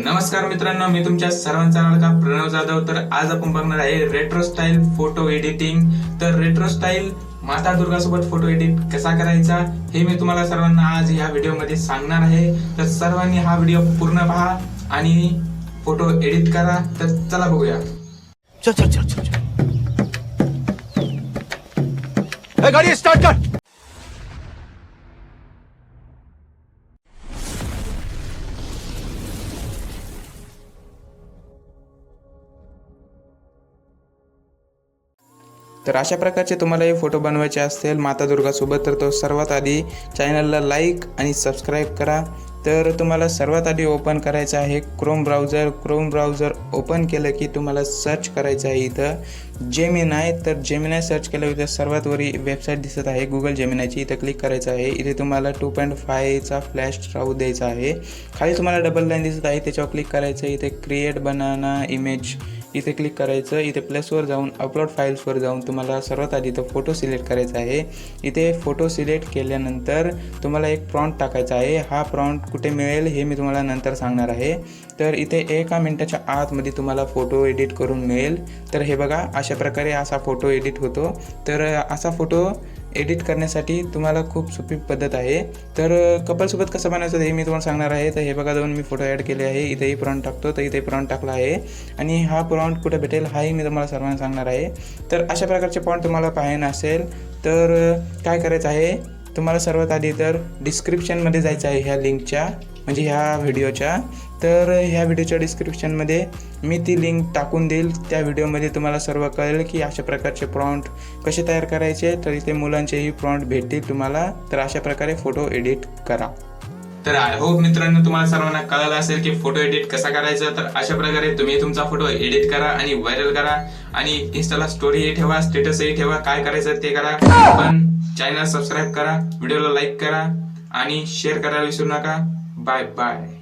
नमस्कार मित्रांनो, मी तुमच्या सर्वांचा लाडका प्रणव जाधव। तर आज आपण बघणार आहे रेट्रो स्टाईल फोटो एडिटिंग। तर रेट्रो स्टाईल माता दुर्गा सोबत फोटो एडिट कसा करायचा हे मी तुम्हाला सर्वांना आज या व्हिडिओ मध्ये सांगणार आहे। तर सर्वांनी हा व्हिडिओ पूर्ण पहा आणि फोटो एडिट करा। तर चला बघूया। चल चल चल चल गाड़ी स्टार्ट कर। तर अशा प्रकारचे तुम्हाला हे फोटो बनवायचे असतील माता दुर्गा सोबत, तर तो सर्वात आधी चॅनलला लाईक आणि सबस्क्राईब करा। तर तुम्हाला सर्वात आधी ओपन करायचं आहे क्रोम ब्राउझर ओपन केलं की तुम्हाला सर्च करायचं आहे इथं जेमिनाय। तर जेमिनाय सर्च केलं इथं सर्वात वरी वेबसाईट दिसत आहे गुगल जेमिनायची, इथं क्लिक करायचं आहे। इथे तुम्हाला 2.5चा फ्लॅश राहू द्यायचा आहे। खाली तुम्हाला डबल लाईन दिसत आहे त्याच्यावर क्लिक करायचं। इथे क्रिएट बनाना इमेज इथे क्लिक करायचं। इथे प्लसवर जाऊन अपलोड फाईल्सवर जाऊन तुम्हाला सर्वात आधी इथं फोटो सिलेक्ट करायचा आहे। इथे फोटो सिलेक्ट केल्यानंतर तुम्हाला एक प्रॉम्प्ट टाकायचा आहे। हा प्रॉम्प्ट कुठे मिळेल हे मी तुम्हाला नंतर सांगणार आहे। तर इथे 1 मिनिटाच्या आतमध्ये तुम्हाला फोटो एडिट करून मिळेल। तर हे बघा, अशा प्रकारे असा फोटो एडिट होतो। तर असा फोटो एडिट करण्यासाठी तुम्हाला खूप सोपी पद्धत आहे। तर कपलसोबत कसं बनायचं हे मी तुम्हाला सांगणार आहे। तर हे बघा, दोन मी फोटो ॲड केले आहे। इथेही प्रॉम्प्ट टाकतो, तर इथे प्रॉम्प्ट टाकला आहे आणि हा प्रॉम्प्ट कुठे भेटेल हाही मी तुम्हाला सर्वांना सांगणार आहे। तर अशा प्रकारचे प्रॉम्प्ट तुम्हाला पाहायला असेल तर काय करायचं आहे, तुम्हाला सर्वात आधी तर डिस्क्रिप्शनमध्ये जायचं आहे ह्या लिंकच्या, म्हणजे ह्या व्हिडिओच्या। तर ह्या व्हिडिओच्या डिस्क्रिप्शनमध्ये मी ती लिंक टाकून देईल। त्या व्हिडिओमध्ये तुम्हाला सर्व कळेल की अशा प्रकारचे प्रॉम्प्ट कसे तयार करायचे। तर इथे मुलांचेही प्रॉम्प्ट भेटतील तुम्हाला। तर अशा प्रकारे फोटो एडिट करा। तर आय होप मित्रांनो तुम्हाला सर्वांना कळलं असेल की फोटो एडिट कसा करायचा। तर अशा प्रकारे तुम्ही तुमचा फोटो एडिट करा आणि व्हायरल करा आणि इंस्टाला स्टोरीही ठेवा, स्टेटसही ठेवा। काय करायचं ते करा, पण चॅनल सबस्क्राईब करा, व्हिडिओला लाईक करा आणि शेअर करायला विसरू नका। Bye bye.